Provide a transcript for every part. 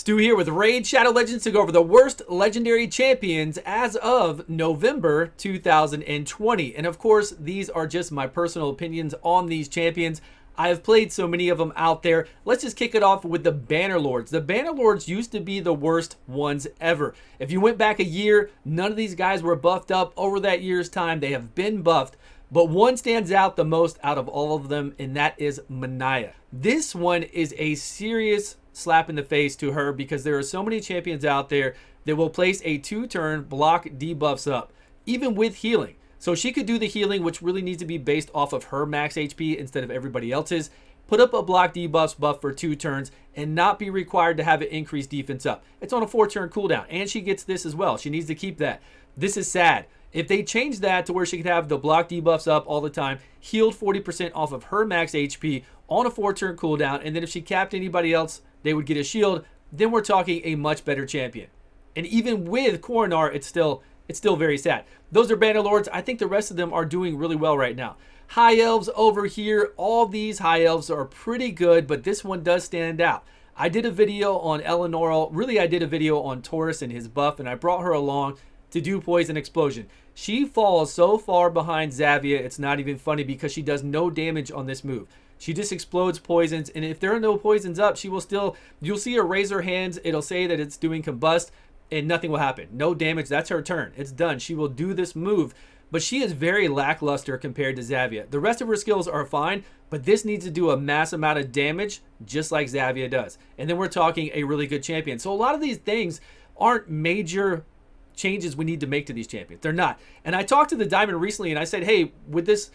Stu here with Raid Shadow Legends to go over the worst legendary champions as of November 2020. And of course, these are just my personal opinions on these champions. I have played so many of them out there. Let's just kick it off with the Bannerlords. The Bannerlords used to be the worst ones ever. If you went back a year, none of these guys were buffed up. Over that year's time, they have been buffed. But one stands out the most out of all of them, and that is Manaya. This one is a serious slap in the face to her because there are so many champions out there that will place a 2-turn block debuffs up, even with healing. So she could do the healing, which really needs to be based off of her max HP instead of everybody else's. Put up a block debuffs buff for 2 turns and not be required to have it increase defense up. It's on a 4-turn cooldown, and she gets this as well. She needs to keep that. This is sad. If they change that to where she could have the block debuffs up all the time, healed 40% off of her max HP on a 4-turn cooldown, and then if she capped anybody else, they would get a shield, then we're talking a much better champion. And even with Coronar, it's still very sad. Those are Bannerlords. I think the rest of them are doing really well right now. High Elves over here. All these High Elves are pretty good, but this one does stand out. I did a video on Eleanor. Really, I did a video on Taurus and his buff, and I brought her along to do Poison Explosion. She falls so far behind Xavia, it's not even funny because she does no damage on this move. She just explodes poisons, and if there are no poisons up, she will still, you'll see her raise her hands, it'll say that it's doing combust, and nothing will happen. No damage, that's her turn. It's done. She will do this move, but she is very lackluster compared to Xavia. The rest of her skills are fine, but this needs to do a mass amount of damage, just like Xavia does. And then we're talking a really good champion. So a lot of these things aren't major changes we need to make to these champions. They're not. And I talked to the Diamond recently, and I said, hey, with this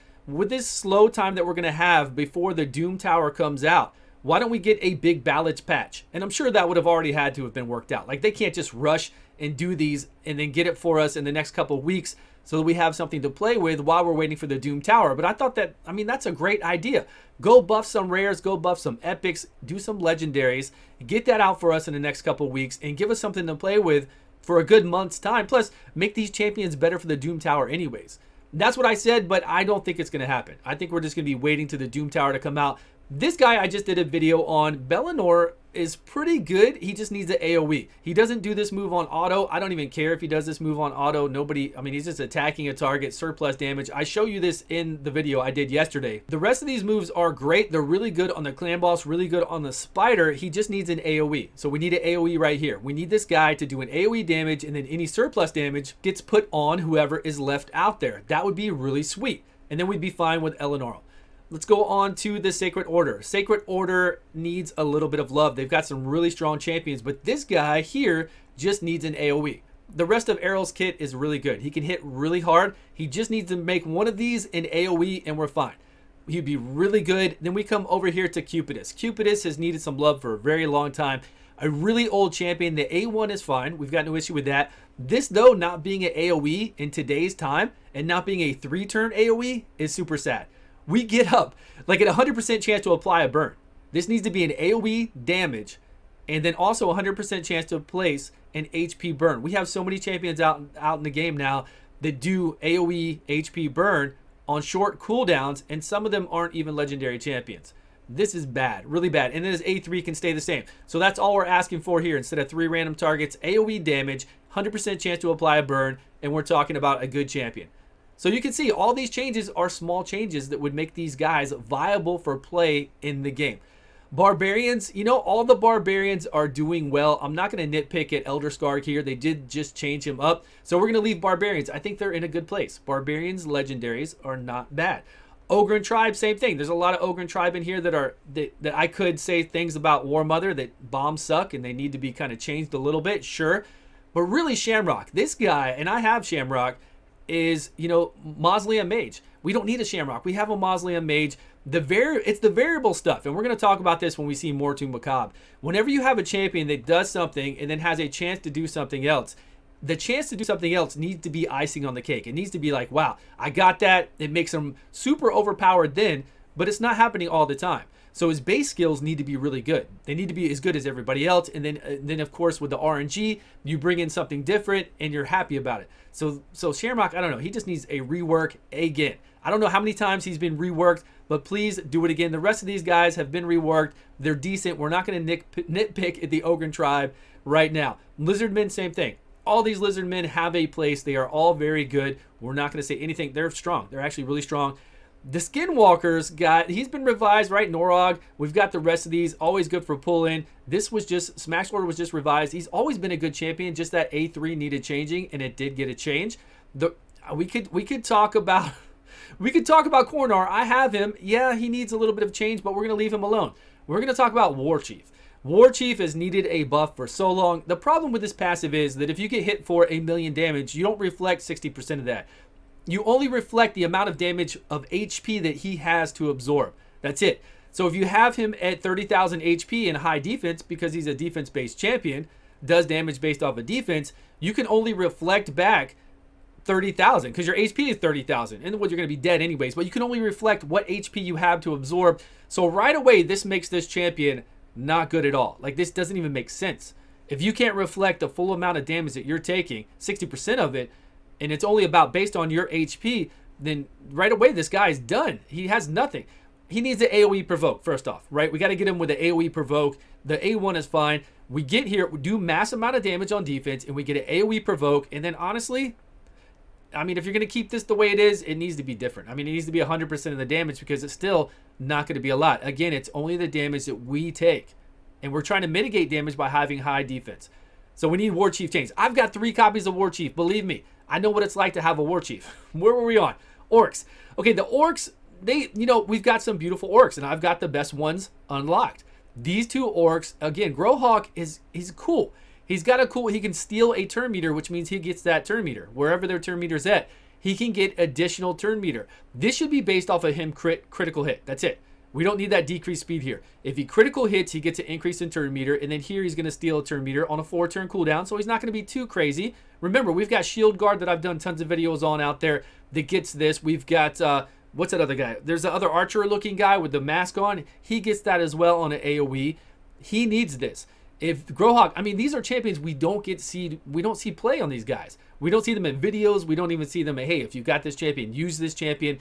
slow time that we're going to have before the Doom Tower comes out, why don't we get a big balance patch? And I'm sure that would have already had to have been worked out. Like, they can't just rush and do these and then get it for us in the next couple of weeks so that we have something to play with while we're waiting for the Doom Tower. But I thought that, I mean, that's a great idea. Go buff some rares, go buff some epics, do some legendaries, get that out for us in the next couple of weeks and give us something to play with for a good month's time. Plus, make these champions better for the Doom Tower anyways. That's what I said, but I don't think it's going to happen. I think we're just going to be waiting to the Doom Tower to come out. This guy I just did a video on, Bellinor, is pretty good. He just needs an AoE. He doesn't do this move on auto. I don't even care if he does this move on auto. Nobody, I mean, he's just attacking a target, surplus damage. I show you this in the video I did yesterday. The rest of these moves are great. They're really good on the clan boss, really good on the spider. He just needs an AoE. So we need an AoE right here. We need this guy to do an AoE damage, and then any surplus damage gets put on whoever is left out there. That would be really sweet. And then we'd be fine with Eleanor. Let's go on to the Sacred Order. Sacred Order needs a little bit of love. They've got some really strong champions, but this guy here just needs an AoE. The rest of Errol's kit is really good. He can hit really hard. He just needs to make one of these an AoE and we're fine. He'd be really good. Then we come over here to Cupidus. Cupidus has needed some love for a very long time. A really old champion. The A1 is fine. We've got no issue with that. This, though, not being an AoE in today's time and not being a 3-turn AoE is super sad. We get up like at 100% chance to apply a burn. This needs to be an AoE damage and then also 100% chance to place an HP burn. We have so many champions out in the game now that do AoE HP burn on short cooldowns, and some of them aren't even legendary champions. This is bad, really bad. And then his A3 can stay the same. So that's all we're asking for here. Instead of 3 random targets, AoE damage, 100% chance to apply a burn, and we're talking about a good champion. So you can see all these changes are small changes that would make these guys viable for play in the game. Barbarians, you know, all the Barbarians are doing well. I'm not going to nitpick at Elder Scarg here. They did just change him up. So we're going to leave Barbarians. I think they're in a good place. Barbarians, legendaries are not bad. Ogre and Tribe, same thing. There's a lot of Ogre and Tribe in here that I could say things about War Mother that bombs suck and they need to be kind of changed a little bit, sure. But really Shamrock, this guy, and I have Shamrock, is, you know, Mausoleum Mage. We don't need a Shamrock. We have a Mausoleum Mage. It's the variable stuff, and we're going to talk about this when we see more to Macabre. Whenever you have a champion that does something and then has a chance to do something else, the chance to do something else needs to be icing on the cake. It needs to be like, wow, I got that. It makes them super overpowered then, but it's not happening all the time. So his base skills need to be really good. They need to be as good as everybody else. And then of course, with the RNG, you bring in something different and you're happy about it. So Shamrock, I don't know. He just needs a rework again. I don't know how many times he's been reworked, but please do it again. The rest of these guys have been reworked. They're decent. We're not going to nitpick at the Ogren tribe right now. Lizardmen, same thing. All these Lizardmen have a place. They are all very good. We're not going to say anything. They're strong. They're actually really strong. The Skinwalkers he's been revised, right? Norog. We've got the rest of these. Always good for pull-in. This was just, Smash Lord was just revised. He's always been a good champion. Just that A3 needed changing, and it did get a change. We could talk about Cornar. I have him. Yeah, he needs a little bit of change, but we're going to leave him alone. We're going to talk about War Chief. War Chief has needed a buff for so long. The problem with this passive is that if you get hit for 1,000,000 damage, you don't reflect 60% of that. You only reflect the amount of damage of HP that he has to absorb. That's it. So if you have him at 30,000 HP and high defense, because he's a defense-based champion, does damage based off of defense, you can only reflect back 30,000 because your HP is 30,000 and you're going to be dead anyways, but you can only reflect what HP you have to absorb. So right away, this makes this champion not good at all. Like, this doesn't even make sense. If you can't reflect the full amount of damage that you're taking, 60% of it, and it's only about based on your HP, then right away this guy's done. He has nothing. He needs an AoE provoke first off, right? We got to get him with the AoE provoke. The A1 is fine. We get here, we do mass amount of damage on defense, and we get an AoE provoke. And then honestly, I mean, if you're going to keep this the way it is, it needs to be different. I mean, it needs to be 100% of the damage because it's still not going to be a lot. Again, it's only the damage that we take. And we're trying to mitigate damage by having high defense. So we need War Chief change. I've got 3 copies of War Chief. Believe me, I know what it's like to have a War Chief. Where were we on? Orcs. Okay, the Orcs, we've got some beautiful Orcs, and I've got the best ones unlocked. These 2 Orcs, again, Growhawk he's cool. He can steal a turn meter, which means he gets that turn meter. Wherever their turn meter's at, he can get additional turn meter. This should be based off of him critical hit. That's it. We don't need that decreased speed here. If he critical hits, he gets an increase in turn meter, and then here he's going to steal a turn meter on a 4-turn cooldown, so he's not going to be too crazy. Remember, we've got Shield Guard that I've done tons of videos on out there that gets this. We've got, what's that other guy? There's the other archer-looking guy with the mask on. He gets that as well on an AoE. He needs this. If Growhawk, I mean, these are champions we don't see play on these guys. We don't see them in videos. We don't even see them at, hey, if you've got this champion, use this champion.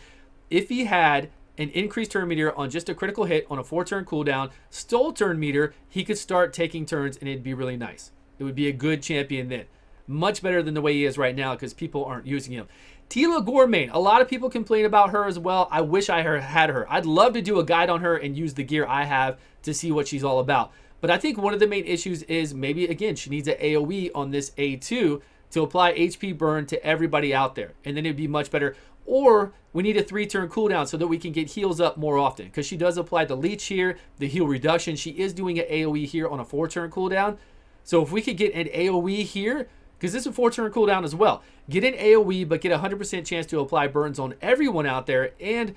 If he had an increased turn meter on just a critical hit on a 4-turn cooldown, stole turn meter, he could start taking turns and it'd be really nice. It would be a good champion then. Much better than the way he is right now because people aren't using him. Tila Gourmain, a lot of people complain about her as well. I wish I had her. I'd love to do a guide on her and use the gear I have to see what she's all about. But I think one of the main issues is maybe, again, she needs an AoE on this A2 to apply HP burn to everybody out there. And then it'd be much better. Or we need a 3-turn cooldown so that we can get heals up more often. Because she does apply the leech here, the heal reduction. She is doing an AoE here on a 4-turn cooldown. So if we could get an AoE here, because this is a 4-turn cooldown as well. Get an AoE, but get a 100% chance to apply burns on everyone out there and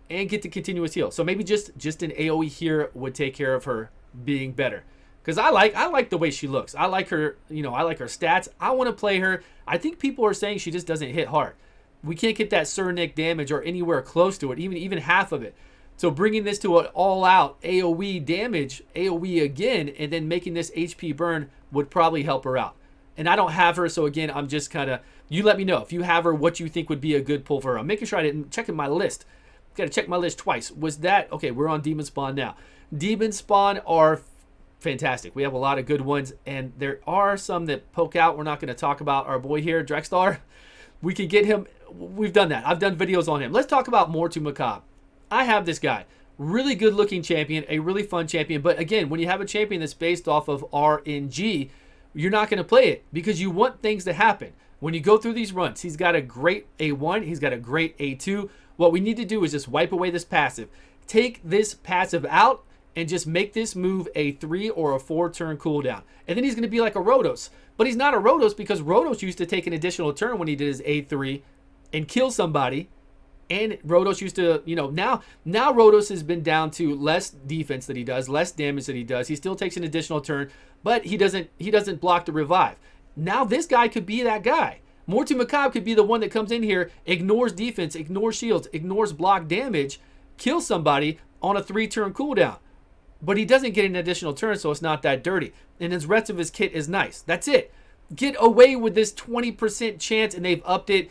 get the continuous heal. So maybe just an AoE here would take care of her being better. Because I like the way she looks. I like her, I like her stats. I want to play her. I think people are saying she just doesn't hit hard. We can't get that Sir Nick damage or anywhere close to it, even half of it. So bringing this to an all-out AoE damage, AoE again, and then making this HP burn would probably help her out. And I don't have her, so again, I'm just kind of, you let me know if you have her, what you think would be a good pull for her. I'm making sure I didn't check in my list. Got to check my list twice. Was that, okay, we're on Demonspawn now. Demonspawn are fantastic. We have a lot of good ones, and there are some that poke out. We're not going to talk about our boy here, Drexstar. We could get him. We've done that. I've done videos on him. Let's talk about Mortu Macabre. I have this guy. Really good looking champion, a really fun champion. But again, when you have a champion that's based off of RNG, you're not going to play it because you want things to happen. When you go through these runs, he's got a great A1. He's got a great A2. What we need to do is just wipe away this passive. Take this passive out and just make this move a 3 or a 4-turn cooldown. And then he's going to be like a Rotos. But he's not a Rotos because Rotos used to take an additional turn when he did his A3 and kill somebody. And Rotos used to, now Rotos has been down to less defense that he does, less damage that he does. He still takes an additional turn, but he doesn't block the revive. Now this guy could be that guy. Mortu Macabre could be the one that comes in here, ignores defense, ignores shields, ignores block damage, kill somebody on a 3-turn cooldown. But he doesn't get an additional turn, so it's not that dirty. And his rest of his kit is nice. That's it. Get away with this 20% chance, and they've upped it.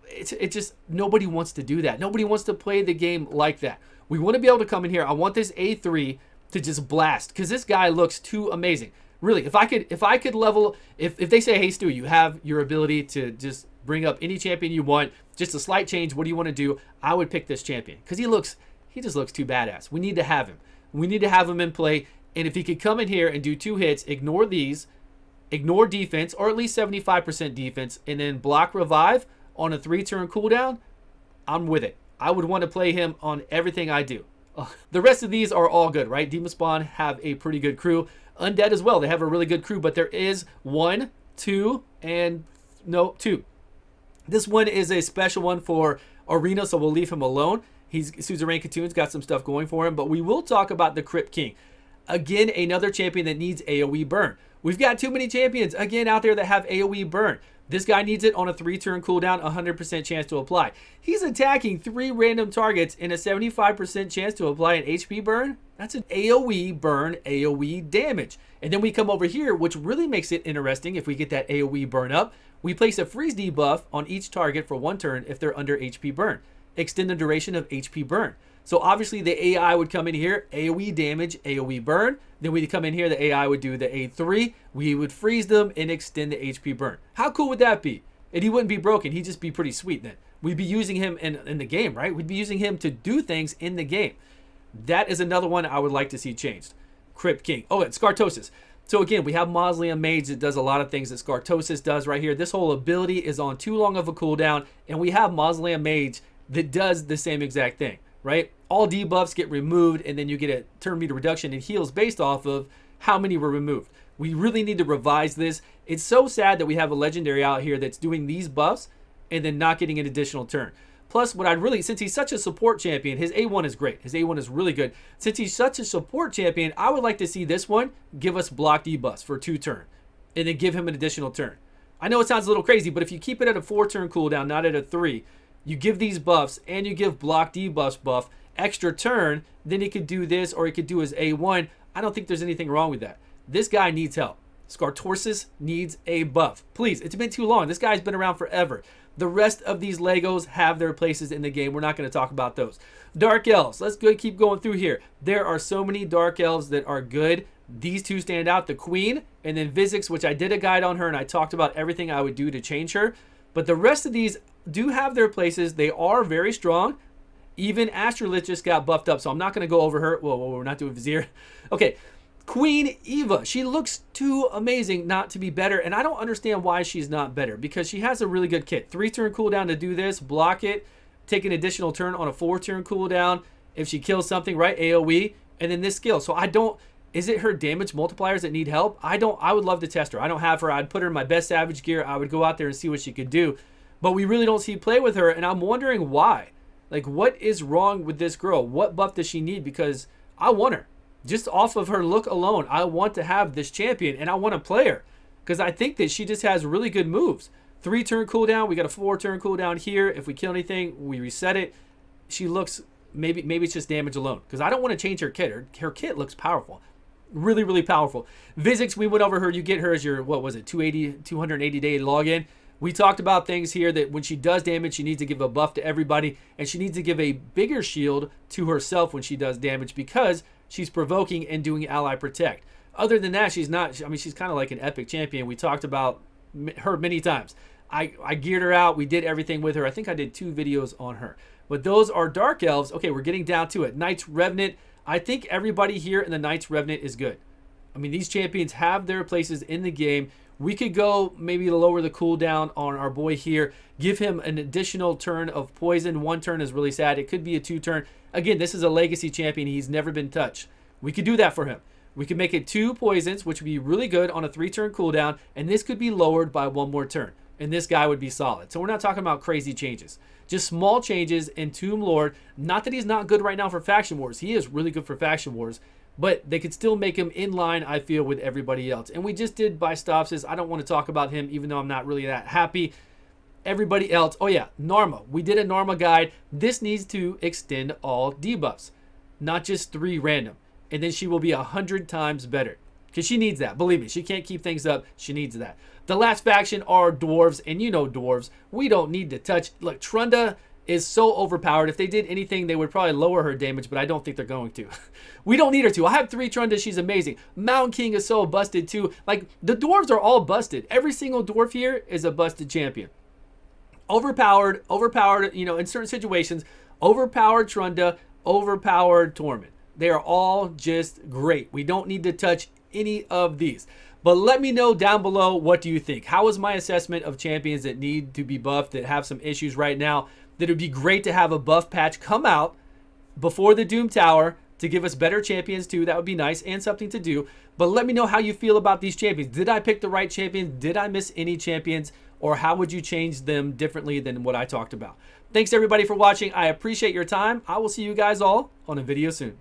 It just, nobody wants to do that. Nobody wants to play the game like that. We want to be able to come in here. I want this A3 to just blast, because this guy looks too amazing. Really, if I could level, if they say, hey Stu, you have your ability to just bring up any champion you want, just a slight change, what do you want to do? I would pick this champion, because he just looks too badass. We need to have him. We need to have him in play, and if he could come in here and do 2 hits, ignore these, ignore defense, or at least 75% defense, and then block revive on a 3-turn cooldown, I'm with it. I would want to play him on everything I do. The rest of these are all good, right? Demonspawn have a pretty good crew. Undead as well. They have a really good crew, but there is 1, 2, and no, 2. This one is a special one for Arena, so we'll leave him alone. He's Suzerain Katoon's got some stuff going for him, but we will talk about the Crypt King. Again, another champion that needs AoE burn. We've got too many champions, again, out there that have AoE burn. This guy needs it on a 3-turn cooldown, 100% chance to apply. He's attacking 3 random targets and a 75% chance to apply an HP burn. That's an AoE burn, AoE damage. And then we come over here, which really makes it interesting if we get that AoE burn up. We place a freeze debuff on each target for 1 turn if they're under HP burn. Extend the duration of HP burn. So obviously the AI would come in here, AoE damage, AoE burn. Then we'd come in here, the AI would do the A3. We would freeze them and extend the HP burn. How cool would that be? And he wouldn't be broken. He'd just be pretty sweet then. We'd be using him in the game, right? We'd be using him to do things in the game. That is another one I would like to see changed. Crypt King. Oh, it's Scartosis. So again, we have Mausoleum Mage that does a lot of things that Scartosis does right here. This whole ability is on too long of a cooldown, and we have Mausoleum Mage that does the same exact thing, right? All debuffs get removed, and then you get a turn meter reduction in heals based off of how many were removed. We really need to revise this. It's so sad that we have a legendary out here that's doing these buffs and then not getting an additional turn. Plus, what I'd really, since he's such a support champion, his A1 is great. His A1 is really good. Since he's such a support champion, I would like to see this one give us block debuffs for 2 turn and then give him an additional turn. I know it sounds a little crazy, but if you keep it at a 4-turn cooldown, not at a 3, you give these buffs and you give block debuffs buff extra turn, then he could do this or he could do his A1. I don't think there's anything wrong with that. This guy needs help. Scartosis needs a buff. Please, it's been too long. This guy's been around forever. The rest of these Legos have their places in the game. We're not going to talk about those. Dark Elves. Let's go keep going through here. There are so many Dark Elves that are good. These 2 stand out. The Queen and then Vizix, which I did a guide on her and I talked about everything I would do to change her. But the rest of these do have their places. They are very strong. Even Astrolith just got buffed up, so I'm not going to go over her. Whoa, we're not doing Vizier. Okay. Queen Eva, she looks too amazing not to be better, and I don't understand why she's not better, because she has a really good kit. 3-turn cooldown to do this, block it, take an additional turn on a 4-turn cooldown if she kills something, right? AoE, and then this skill. So I don't, is it her damage multipliers that need help? I would love to test her. I don't have her. I'd put her in my best Savage gear. I would go out there and see what she could do, but we really don't see play with her, and I'm wondering why. Like, what is wrong with this girl? What buff does she need? Because I want her. Just off of her look alone, I want to have this champion, and I want to play her because I think that she just has really good moves. 3-turn cooldown. We got a 4-turn cooldown here. If we kill anything, we reset it. She looks, maybe it's just damage alone because I don't want to change her kit. Her kit looks powerful. Really, really powerful. Vizix, we went over her. You get her as your, what was it, 280 day login. We talked about things here that when she does damage, she needs to give a buff to everybody, and she needs to give a bigger shield to herself when she does damage because she's provoking and doing ally protect. Other than that, she's not, I mean, she's kind of like an epic champion. We talked about her many times. I geared her out. We did everything with her. I think I did 2 videos on her. But those are Dark Elves. Okay, we're getting down to it. Knights Revenant. I think everybody here in the Knights Revenant is good. I mean, these champions have their places in the game. We could go maybe lower the cooldown on our boy here. Give him an additional turn of poison. 1 turn is really sad. It could be a 2-turn. Again, this is a legacy champion. He's never been touched. We could do that for him. We could make it 2 poisons, which would be really good on a 3-turn cooldown. And this could be lowered by 1 more turn. And this guy would be solid. So we're not talking about crazy changes. Just small changes in Tomb Lord. Not that he's not good right now for Faction Wars. He is really good for Faction Wars. But they could still make him in line, I feel, with everybody else. And we just did Bystopsis. I don't want to talk about him, even though I'm not really that happy. everybody else. Oh yeah, Narma. We did a Narma guide. This needs to extend all debuffs, not just 3 random. And then she will be 100 times better. Because she needs that. Believe me, she can't keep things up. She needs that. The last faction are Dwarves. And you know Dwarves. We don't need to touch. Look, Trunda is so overpowered. If they did anything, they would probably lower her damage. But I don't think they're going to. We don't need her to. I have 3 Trundas. She's amazing. Mountain King is so busted too. Like, the Dwarves are all busted. Every single Dwarf here is a busted champion. Overpowered, you know, in certain situations. Overpowered Trunda, overpowered Torment. They are all just great. We don't need to touch any of these. But let me know down below, what do you think? How is my assessment of champions that need to be buffed, that have some issues right now? That it would be great to have a buff patch come out before the Doom Tower to give us better champions too. That would be nice and something to do. But let me know how you feel about these champions. Did I pick the right champions? Did I miss any champions? Or how would you change them differently than what I talked about? Thanks everybody for watching. I appreciate your time. I will see you guys all on a video soon.